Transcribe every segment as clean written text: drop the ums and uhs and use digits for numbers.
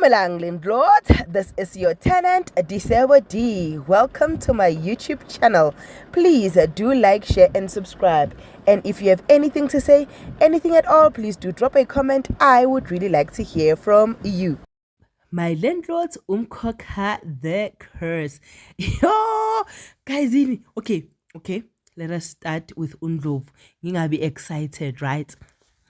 Dumelang landlord, this is your tenant Disebo D. Welcome to my YouTube channel. Please do like, share and subscribe. And if you have anything to say, anything at all, please do drop a comment. I would really like to hear from you. My landlord's Umkhokha the curse. Yo, guys, okay. Let us start with Undlovu. Ngingabi excited, right?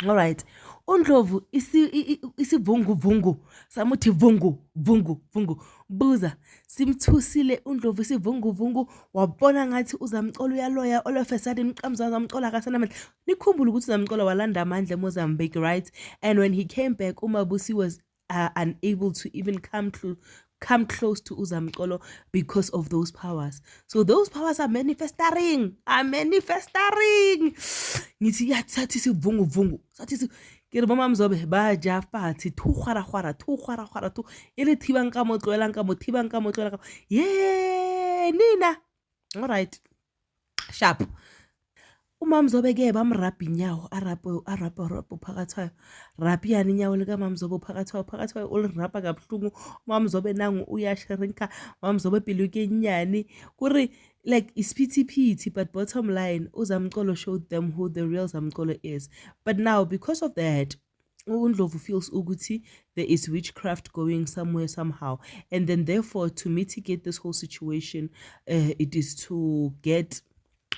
All right. Undlovu isi vungu samuthi vungu buza simthusile Undlovu isi vungu wabona ngathi uzamcola uyaloya all of a sudden mqamza zamcola akasanamandla nikhumbula ukuthi uzamcola walanda amandla eMozambique, right? And when he came back uMabusi was unable to even come close to uzamcolo because of those powers. So those powers are manifesting. Ngithi yathi sivungu sathi ke re mama mzobe ba ja fathi thu khwara thu ile thibang ka motloela yeah nina. All right, sharp. Umamzobe-ke bamrabha inyawo arabha phakathi rabha yani inyawo lika mamzobe phakathi ulirabha kabuhlungu. Mamzobe nangu uyashrinka, mamzobe piluke inyani kuri like ispitipiti. But bottom line, uzamcolo showed them who the real Zamcolo is. But now because of that, Undlovu feels ukuthi there is witchcraft going somewhere somehow, and then therefore to mitigate this whole situation, it is to get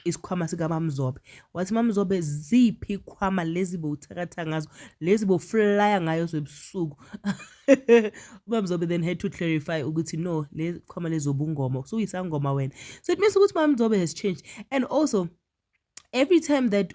isikhwama sika mamzobe. Wathi mamzobe ziphi ikhwama lezi bowuthakatha ngazo, lezi bowuflya ngayo zobusuku. Mamzobe then had to clarify ukuthi no, lezi khwama lezi zobungoma, so isangoma wena. So it means ukuthi mamzobe has changed. And also every time that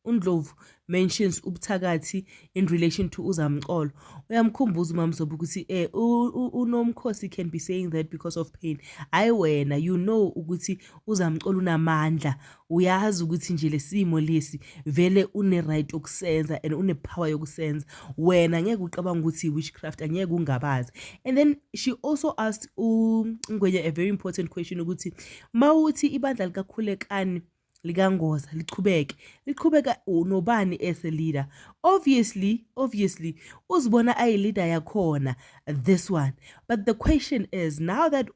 Undlovu mentions ubuthakathi in relation to uzamcolo, uyamkhumbuza umamzobe ukuthi uNomkhosi can be saying that because of pain. Hayi wena, you know ukuthi uzamcolo unamandla, uyazi ukuthi nje lesimo lesi vele une right yokusenza and une power yokusenza. Wena ngeke uqabanga ukuthi witchcraft, angeke ungabazi. And then she also asked Ngwenya a very important question ukuthi mawuthi ibandla likakhulekani likangoza liqhubeka nobani as a leader. Obviously uzibona ay leader yakhona, this one. But the question is, now that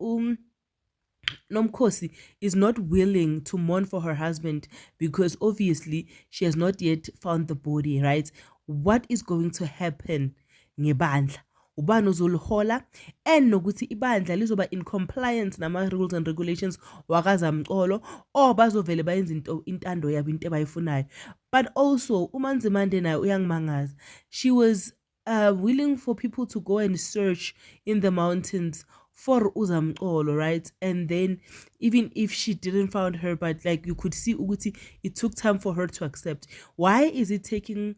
Nomkhosi is not willing to mourn for her husband because obviously she has not yet found the body, right? What is going to happen ngebandla? Ubani uzolihola, and nokuthi ibandla lizoba in compliance nama rules and regulations wakazamcolo, or bazovele bayenza intando yabo into abayifunayo. But also uManzimande nayo uyangimangaza. She was willing for people to go and search in the mountains for uzamcolo, right? And then even if she didn't find her, but like you could see ukuthi it took time for her to accept. Why is it taking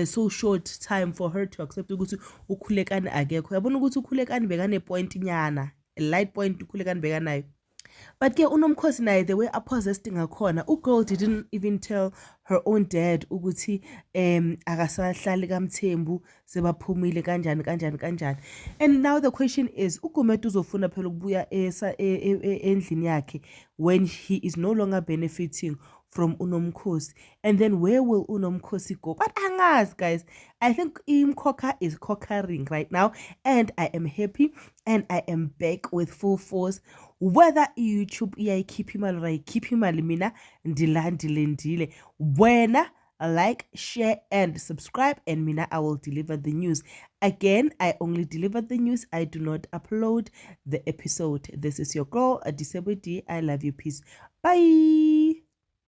so short time for her to accept ukuthi ukhulekani akekho? Yabona ukuthi ukhulekani bekane point nyana, a light point ukhulekani bekanayo. But ke uNomkhosi naye, the way apossessed ngakhona, girl didn't even tell her own dad ukuthi akasahlali kaMthembu sebaphumile kanjani. And now the question is, uGumede uzofuna phela ukubuya endlini yakhe when he is no longer benefiting from uNomkhosi. And then where will uNomkhosi go? But angazi, guys, I think Umkhokha is conquering right now, and I am happy and I am back with full force. Whether YouTube iyayikhipha imali or ayikhipha imali, mina ndile wena like, share and subscribe, and mina I will deliver the news. Again, I only deliver the news, I do not upload the episode. This is your girl Disebo D. I love you, peace, bye.